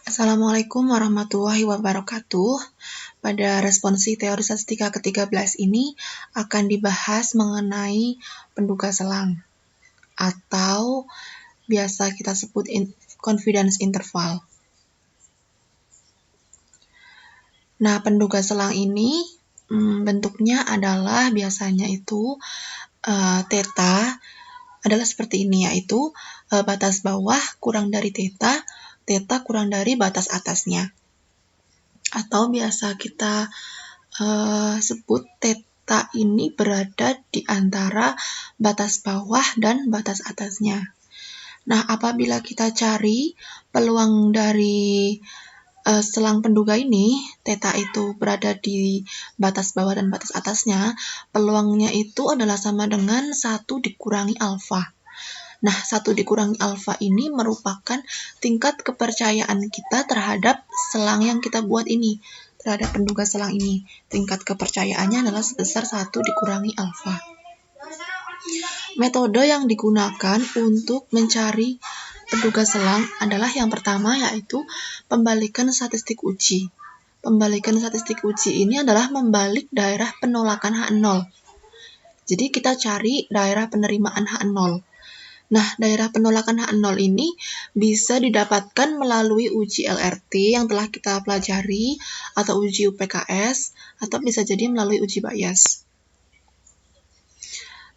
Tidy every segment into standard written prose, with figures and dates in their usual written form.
Assalamualaikum warahmatullahi wabarakatuh. Pada responsi teori statistika ke-13 ini akan dibahas mengenai penduga selang atau biasa kita sebut confidence interval. Nah, penduga selang ini bentuknya adalah biasanya itu theta adalah seperti ini, yaitu batas bawah kurang dari theta, theta kurang dari batas atasnya. Atau biasa kita sebut theta ini berada di antara batas bawah dan batas atasnya. Nah, apabila kita cari peluang dari selang penduga ini, theta itu berada di batas bawah dan batas atasnya, peluangnya itu adalah sama dengan 1 dikurangi alfa. Nah, 1 dikurangi alfa ini merupakan tingkat kepercayaan kita terhadap selang yang kita buat ini, terhadap penduga selang ini. Tingkat kepercayaannya adalah sebesar 1 dikurangi alfa. Metode yang digunakan untuk mencari penduga selang adalah yang pertama, yaitu pembalikan statistik uji. Pembalikan statistik uji ini adalah membalik daerah penolakan H0. Jadi kita cari daerah penerimaan H0. Nah, daerah penolakan H0 ini bisa didapatkan melalui uji LRT yang telah kita pelajari, atau uji UPKS, atau bisa jadi melalui uji Bayes.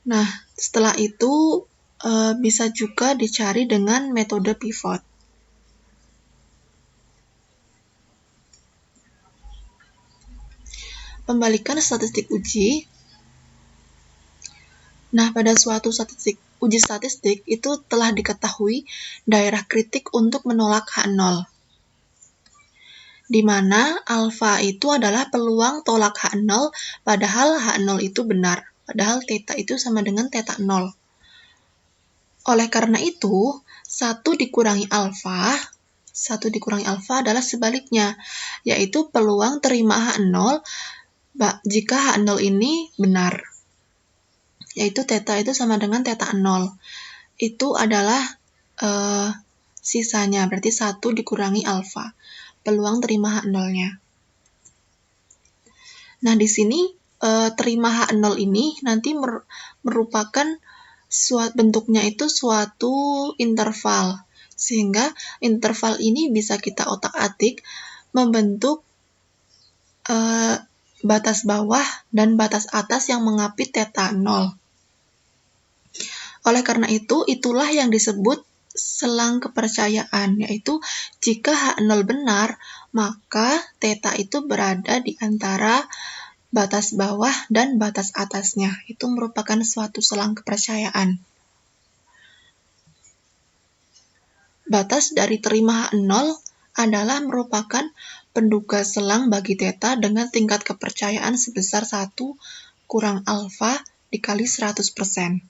Nah, setelah itu bisa juga dicari dengan metode pivot. Pembalikan statistik uji. Nah, pada suatu uji statistik itu telah diketahui daerah kritik untuk menolak H0, di mana alfa itu adalah peluang tolak H0, padahal H0 itu benar, padahal theta itu sama dengan theta 0. Oleh karena itu, 1 dikurangi alfa adalah sebaliknya, yaitu peluang terima H0 jika H0 ini benar, yaitu theta itu sama dengan theta 0. Itu adalah sisanya, berarti 1 dikurangi alfa, peluang terima H0-nya. Nah, di sini terima H0 ini nanti merupakan bentuknya itu suatu interval, sehingga interval ini bisa kita otak-atik membentuk batas bawah dan batas atas yang mengapit theta 0. Oleh karena itu, itulah yang disebut selang kepercayaan, yaitu jika H0 benar, maka theta itu berada di antara batas bawah dan batas atasnya. Itu merupakan suatu selang kepercayaan. Batas dari terima H0 adalah merupakan penduga selang bagi theta dengan tingkat kepercayaan sebesar 1 kurang alfa dikali 100%.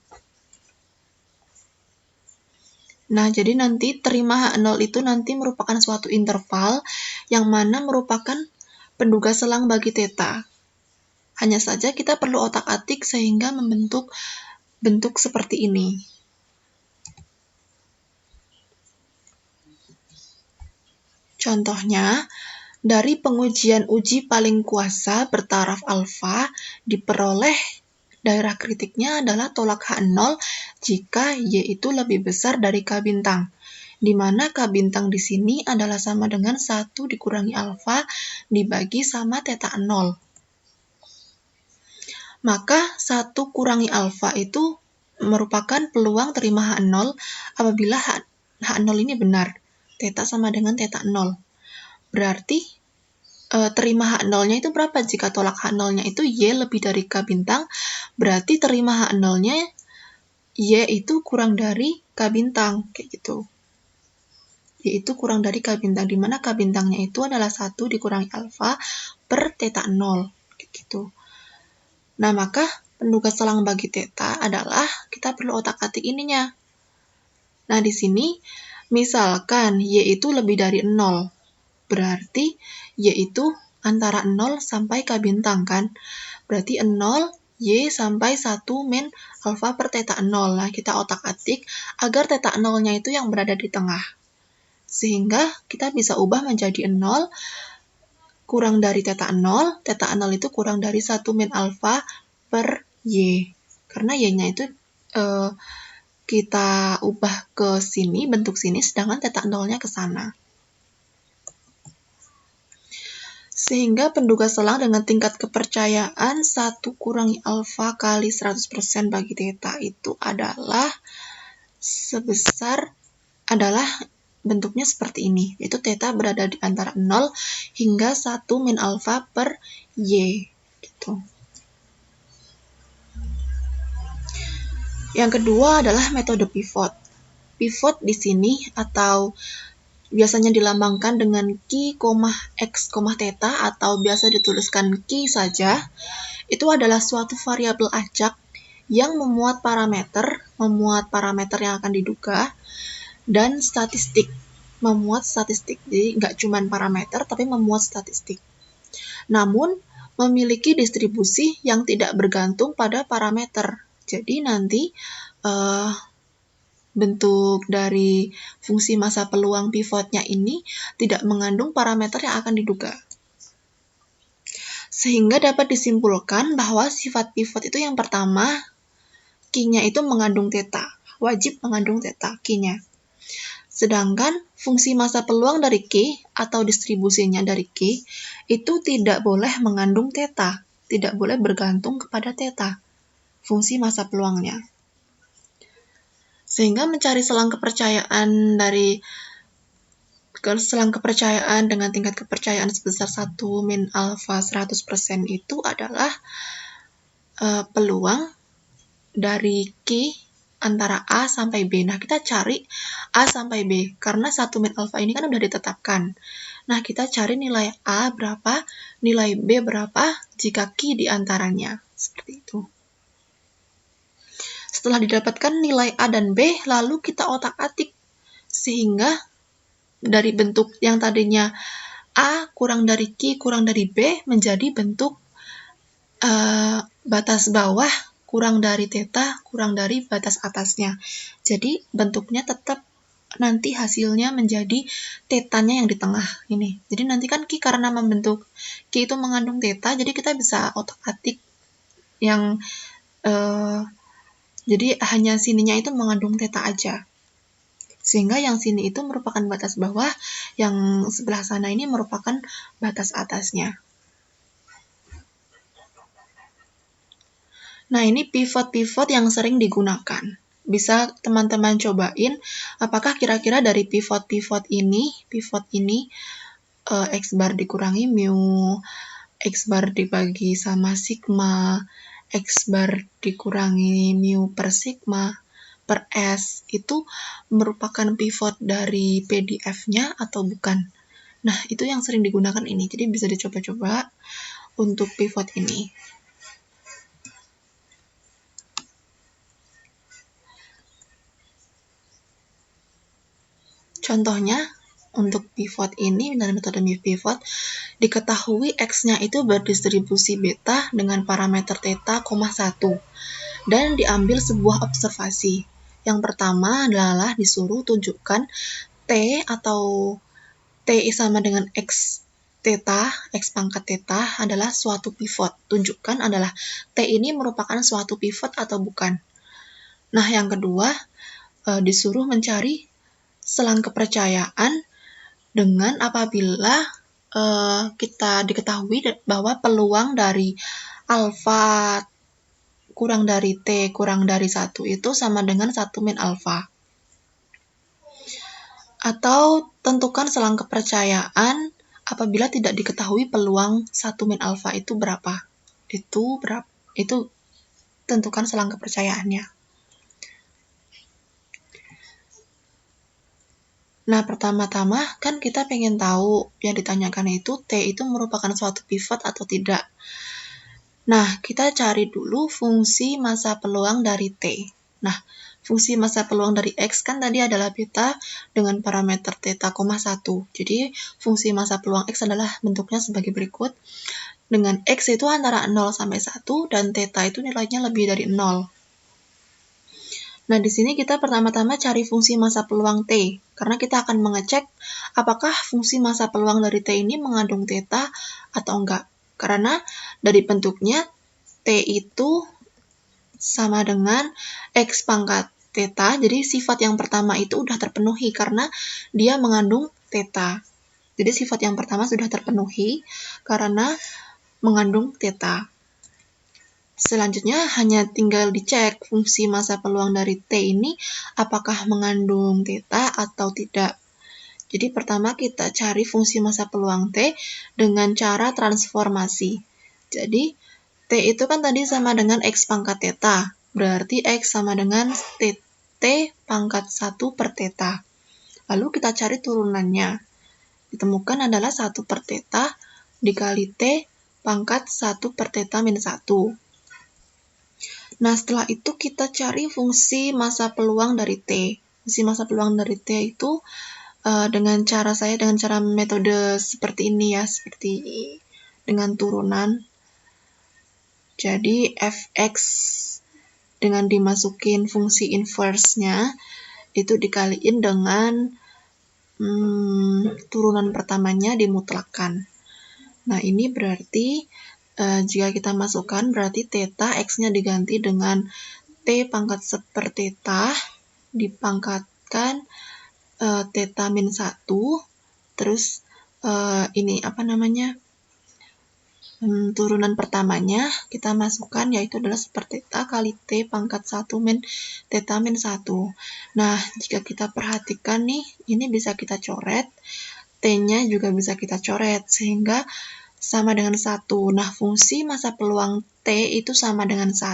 Nah, jadi nanti terima H0 itu nanti merupakan suatu interval yang mana merupakan penduga selang bagi theta. Hanya saja kita perlu otak-atik sehingga membentuk bentuk seperti ini. Contohnya, dari pengujian uji paling kuasa bertaraf alfa diperoleh daerah kritiknya adalah tolak H0 jika Y itu lebih besar dari K bintang, di mana K bintang di sini adalah sama dengan 1 dikurangi alfa dibagi sama theta 0. Maka 1 kurangi alfa itu merupakan peluang terima H0 apabila H0 ini benar, theta sama dengan theta 0. Berarti terima H0-nya itu berapa? Jika tolak H0-nya itu Y lebih dari K bintang, berarti terima H0-nya Y itu kurang dari K bintang, kayak gitu. Y itu kurang dari K bintang, di mana K bintangnya itu adalah 1 dikurangi alfa per theta 0, kayak gitu. Nah, maka penduga selang bagi theta adalah kita perlu otak-atik ininya. Nah, di sini misalkan Y itu lebih dari 0, berarti Y itu antara 0 sampai K bintang kan? Berarti 0, Y sampai 1 min alfa per theta 0. Nah, kita otak-atik agar theta 0-nya itu yang berada di tengah. Sehingga kita bisa ubah menjadi 0 kurang dari theta 0 itu kurang dari 1 min alfa per Y. Karena Y-nya itu kita ubah ke sini, bentuk sini, sedangkan theta 0-nya ke sana. Sehingga penduga selang dengan tingkat kepercayaan 1 kurangi alfa kali 100% bagi theta itu adalah bentuknya seperti ini, yaitu theta berada di antara 0 hingga 1 min alfa per Y. Gitu. Yang kedua adalah metode pivot. Pivot di sini atau biasanya dilambangkan dengan Q, X, theta atau biasa dituliskan Q saja, itu adalah suatu variabel acak yang memuat parameter yang akan diduga, dan memuat statistik. Jadi nggak cuma parameter, tapi memuat statistik. Namun, memiliki distribusi yang tidak bergantung pada parameter. Jadi nanti bentuk dari fungsi massa peluang pivotnya ini tidak mengandung parameter yang akan diduga. Sehingga dapat disimpulkan bahwa sifat pivot itu yang pertama, Q-nya itu mengandung theta, wajib mengandung theta Q-nya. Sedangkan fungsi massa peluang dari Q atau distribusinya dari Q itu tidak boleh mengandung theta, tidak boleh bergantung kepada theta, fungsi massa peluangnya. Sehingga mencari selang kepercayaan dengan tingkat kepercayaan sebesar 1 min alfa 100% itu adalah peluang dari Q antara A sampai B. Nah, kita cari A sampai B, karena 1 min alfa ini kan udah ditetapkan. Nah, kita cari nilai A berapa, nilai B berapa, jika Q di antaranya. Seperti itu. Setelah didapatkan nilai A dan B, lalu kita otak-atik. Sehingga dari bentuk yang tadinya A kurang dari Q kurang dari B menjadi bentuk batas bawah kurang dari theta kurang dari batas atasnya. Jadi bentuknya tetap nanti hasilnya menjadi tetanya yang di tengah ini. Jadi nanti kan Q karena membentuk Q itu mengandung theta, jadi kita bisa otak-atik yang jadi hanya sininya itu mengandung theta aja. Sehingga yang sini itu merupakan batas bawah, yang sebelah sana ini merupakan batas atasnya. Nah, ini pivot-pivot yang sering digunakan. Bisa teman-teman cobain, apakah kira-kira dari pivot ini, X bar dikurangi mu, X bar dibagi sama sigma, X bar dikurangi mu per sigma, per S, itu merupakan pivot dari PDF-nya atau bukan? Nah, itu yang sering digunakan ini. Jadi bisa dicoba-coba untuk pivot ini. Contohnya, untuk pivot ini, dari metode pivot, diketahui X-nya itu berdistribusi beta dengan parameter theta, 1, dan diambil sebuah observasi. Yang pertama adalah disuruh tunjukkan T atau T sama dengan X theta, X pangkat theta adalah suatu pivot. Tunjukkan adalah T ini merupakan suatu pivot atau bukan. Nah, yang kedua, disuruh mencari selang kepercayaan dengan apabila kita diketahui bahwa peluang dari alfa kurang dari T kurang dari 1 itu sama dengan 1 min alfa. Atau tentukan selang kepercayaan apabila tidak diketahui peluang 1 min alfa itu berapa. Itu tentukan selang kepercayaannya. Nah, pertama-tama kan kita pengen tahu yang ditanyakan itu T itu merupakan suatu pivot atau tidak. Nah, kita cari dulu fungsi massa peluang dari T. Nah, fungsi massa peluang dari X kan tadi adalah beta dengan parameter theta, 1. Jadi, fungsi massa peluang X adalah bentuknya sebagai berikut. Dengan X itu antara 0 sampai 1 dan theta itu nilainya lebih dari 0. Nah, di sini kita pertama-tama cari fungsi massa peluang T, karena kita akan mengecek apakah fungsi massa peluang dari T ini mengandung theta atau enggak. Karena dari bentuknya T itu sama dengan X pangkat theta, jadi sifat yang pertama itu udah terpenuhi karena dia mengandung theta. Jadi sifat yang pertama sudah terpenuhi karena mengandung theta. Selanjutnya hanya tinggal dicek fungsi massa peluang dari T ini apakah mengandung theta atau tidak. Jadi pertama kita cari fungsi massa peluang T dengan cara transformasi. Jadi T itu kan tadi sama dengan X pangkat theta, berarti X sama dengan T pangkat 1 per theta. Lalu kita cari turunannya. Ditemukan adalah 1 per theta dikali T pangkat 1 per theta min 1. Nah, setelah itu kita cari fungsi massa peluang dari T. Fungsi massa peluang dari T itu dengan cara metode seperti ini ya, seperti dengan turunan. Jadi fx dengan dimasukin fungsi inverse-nya itu dikaliin dengan turunan pertamanya dimutlakkan. Nah, ini berarti jika kita masukkan berarti theta x-nya diganti dengan T pangkat 1 per theta dipangkatkan theta min 1, terus turunan pertamanya kita masukkan yaitu adalah 1 per theta kali T pangkat 1 min theta min 1. Nah, jika kita perhatikan nih, ini bisa kita coret, T-nya juga bisa kita coret, sehingga sama dengan 1. Nah, fungsi massa peluang T itu sama dengan 1.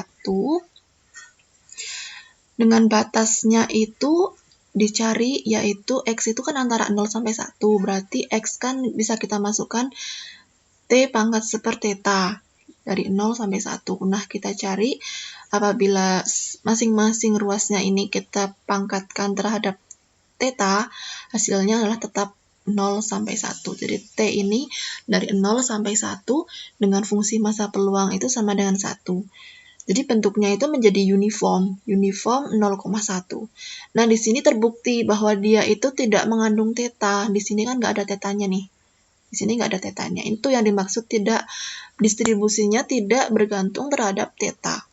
Dengan batasnya itu dicari, yaitu X itu kan antara 0 sampai 1. Berarti X kan bisa kita masukkan T pangkat 1 per theta dari 0 sampai 1. Nah, kita cari apabila masing-masing ruasnya ini kita pangkatkan terhadap theta, hasilnya adalah tetap 0 sampai 1. Jadi T ini dari 0 sampai 1 dengan fungsi massa peluang itu sama dengan 1. Jadi bentuknya itu menjadi uniform 0,1. Nah, di sini terbukti bahwa dia itu tidak mengandung theta. Di sini kan nggak ada tetanya nih. Di sini nggak ada tetanya. Itu yang dimaksud distribusinya tidak bergantung terhadap theta.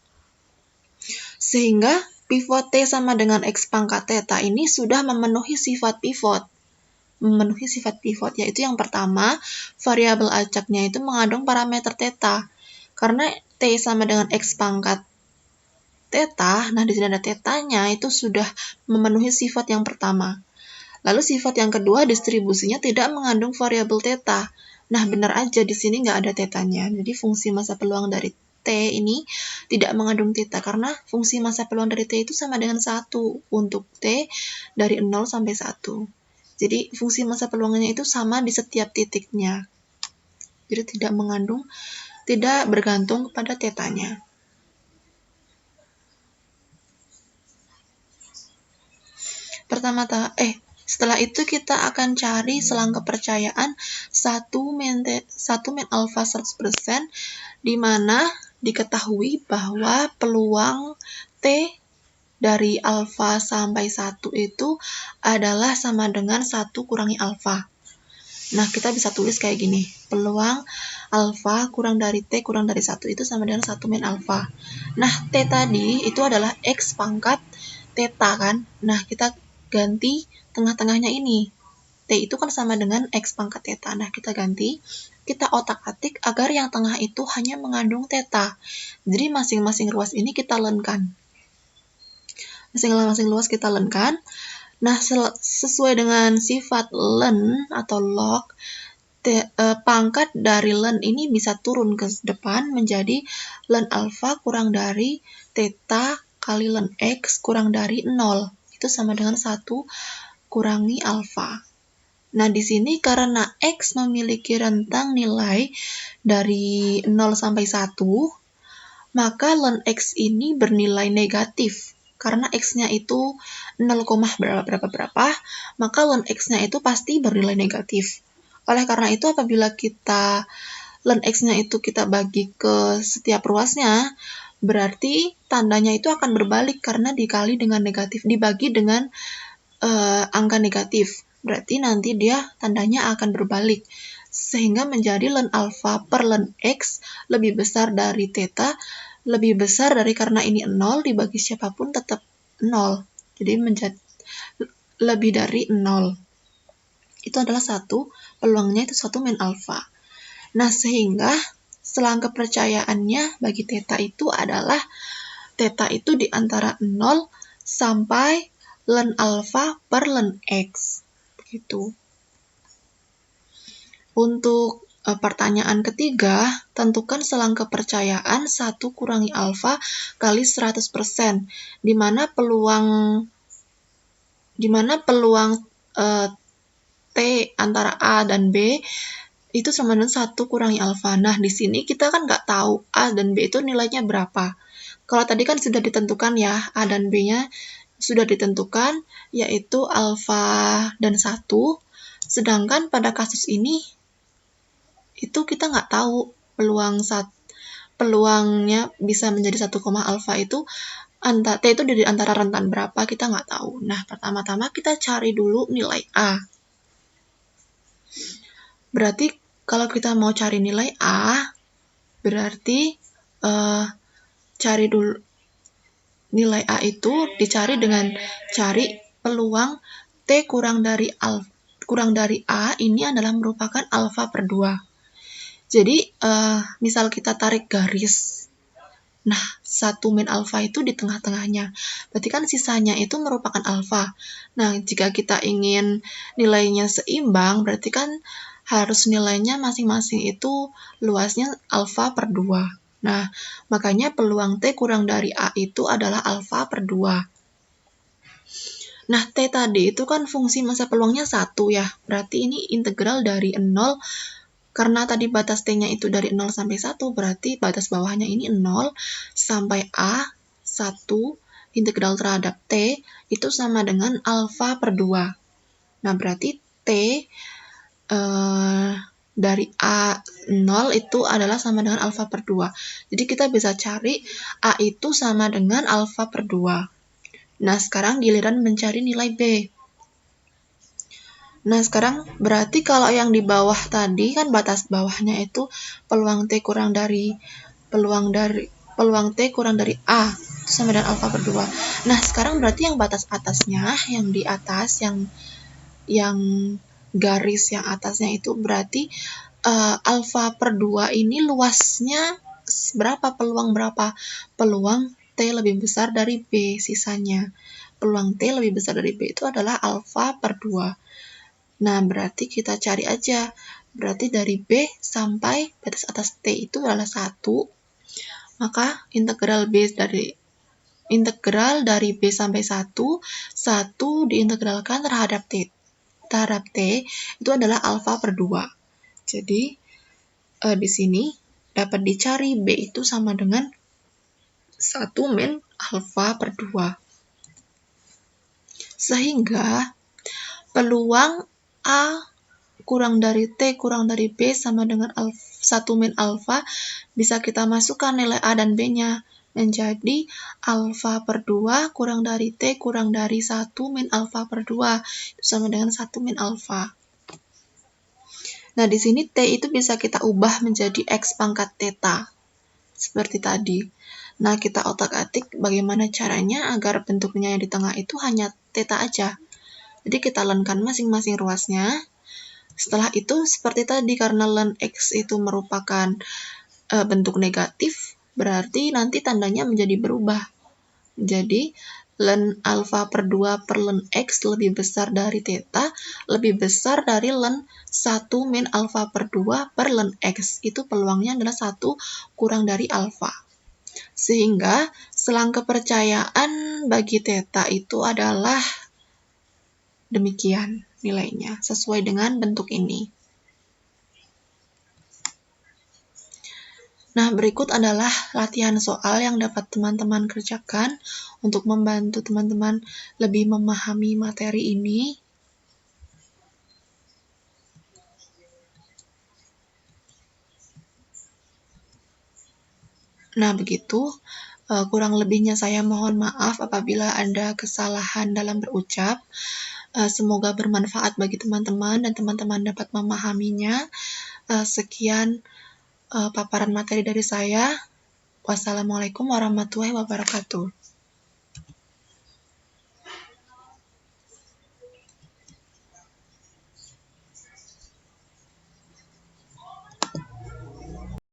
Sehingga pivot T sama dengan X pangkat theta ini sudah memenuhi sifat pivot. Yaitu yang pertama, variabel acaknya itu mengandung parameter theta. Karena T sama dengan X pangkat theta, nah di sini ada tetanya, itu sudah memenuhi sifat yang pertama. Lalu sifat yang kedua, distribusinya tidak mengandung variabel theta. Nah, benar aja di sini nggak ada tetanya. Jadi fungsi massa peluang dari T ini tidak mengandung theta karena fungsi massa peluang dari T itu sama dengan 1 untuk T dari 0 sampai 1. Jadi fungsi massa peluangnya itu sama di setiap titiknya. Jadi tidak bergantung kepada tetanya. Setelah itu kita akan cari selang kepercayaan 1 min alpha 100%, di mana diketahui bahwa peluang T dari alpha sampai 1 itu adalah sama dengan 1 kurangi alpha. Nah, kita bisa tulis kayak gini. Peluang alpha kurang dari T kurang dari 1 itu sama dengan 1 min alpha. Nah, T tadi itu adalah X pangkat theta kan. Nah, kita ganti tengah-tengahnya ini. T itu kan sama dengan X pangkat theta. Nah, kita ganti. Kita otak-atik agar yang tengah itu hanya mengandung theta. Jadi, masing-masing ruas ini kita lenkan. Masing-masing ruas kita lenkan. Nah, sesuai dengan sifat len atau log, pangkat dari len ini bisa turun ke depan menjadi len alpha kurang dari theta kali len X kurang dari 0. Itu sama dengan 1 kurangi alpha. Nah, di sini karena X memiliki rentang nilai dari 0 sampai 1, maka len X ini bernilai negatif. Karena X-nya itu 0, berapa, maka len X-nya itu pasti bernilai negatif. Oleh karena itu, apabila len X-nya itu kita bagi ke setiap ruasnya, berarti tandanya itu akan berbalik karena dibagi dengan angka negatif. Berarti nanti dia tandanya akan berbalik. Sehingga menjadi ln alfa per ln x lebih besar dari theta, lebih besar dari, karena ini 0 dibagi siapapun tetap 0. Jadi menjadi lebih dari 0. Itu adalah peluangnya itu 1 min alfa. Nah, sehingga selang kepercayaannya bagi theta itu adalah theta itu di antara 0 sampai ln alfa per ln x. Begitu. Untuk pertanyaan ketiga, tentukan selang kepercayaan 1 kurangi alfa kali 100%, di mana peluang T antara A dan B itu sama dengan 1 kurangi alfa. Nah, di sini kita kan nggak tahu A dan B itu nilainya berapa. Kalau tadi kan sudah ditentukan ya, A dan B-nya sudah ditentukan, yaitu alfa dan 1. Sedangkan pada kasus ini, itu kita nggak tahu peluangnya bisa menjadi 1, alfa itu, T itu di antara rentan berapa, kita nggak tahu. Nah, pertama-tama kita cari dulu nilai A. Berarti kalau kita mau cari nilai A, berarti cari dulu nilai A itu dicari dengan cari peluang T kurang dari A ini adalah merupakan alfa per 2. Jadi, misal kita tarik garis. Nah, 1 min alfa itu di tengah-tengahnya. Berarti kan sisanya itu merupakan alfa. Nah, jika kita ingin nilainya seimbang, berarti kan harus nilainya masing-masing itu luasnya alfa per 2. Nah, makanya peluang T kurang dari A itu adalah alfa per 2. Nah, T tadi itu kan fungsi masa peluangnya 1 ya. Berarti ini integral dari 0, karena tadi batas T-nya itu dari 0 sampai 1, berarti batas bawahnya ini 0 sampai A, 1, integral terhadap T, itu sama dengan alfa per 2. Nah, berarti T dari A0 itu adalah sama dengan alfa per 2. Jadi kita bisa cari A itu sama dengan alfa per 2. Nah, sekarang giliran mencari nilai B. Nah, sekarang berarti kalau yang di bawah tadi kan batas bawahnya itu peluang T kurang dari A itu sama dengan alfa per 2. Nah, sekarang berarti yang batas atasnya, yang di atas, yang garis yang atasnya itu berarti alfa per 2 ini luasnya berapa? Peluang berapa? Peluang T lebih besar dari B sisanya. Peluang T lebih besar dari B itu adalah alfa per 2. Nah, berarti kita cari aja. Berarti dari B sampai batas atas T itu adalah 1. Maka integral dari B sampai 1 diintegralkan terhadap T itu adalah alfa per 2. Jadi, di sini dapat dicari B itu sama dengan 1 min alfa per 2. Sehingga peluang A kurang dari T kurang dari B sama dengan 1 min alfa, bisa kita masukkan nilai A dan B-nya menjadi alfa per 2 kurang dari T kurang dari 1 min alfa per 2. Itu sama dengan 1 min alfa. Nah, di sini T itu bisa kita ubah menjadi X pangkat theta. Seperti tadi. Nah, kita otak-atik bagaimana caranya agar bentuknya yang di tengah itu hanya theta aja. Jadi kita lenkan masing-masing ruasnya. Setelah itu, seperti tadi, karena ln X itu merupakan bentuk negatif, berarti nanti tandanya menjadi berubah. Jadi, ln alfa per 2 per ln X lebih besar dari theta, lebih besar dari ln 1 min alfa per 2 per ln X. Itu peluangnya adalah 1 kurang dari alfa. Sehingga, selang kepercayaan bagi theta itu adalah demikian nilainya, sesuai dengan bentuk ini. Nah, berikut adalah latihan soal yang dapat teman-teman kerjakan untuk membantu teman-teman lebih memahami materi ini. Nah, begitu. Kurang lebihnya saya mohon maaf apabila ada kesalahan dalam berucap. Semoga bermanfaat bagi teman-teman dan teman-teman dapat memahaminya. Sekian paparan materi dari saya. Wassalamualaikum warahmatullahi wabarakatuh.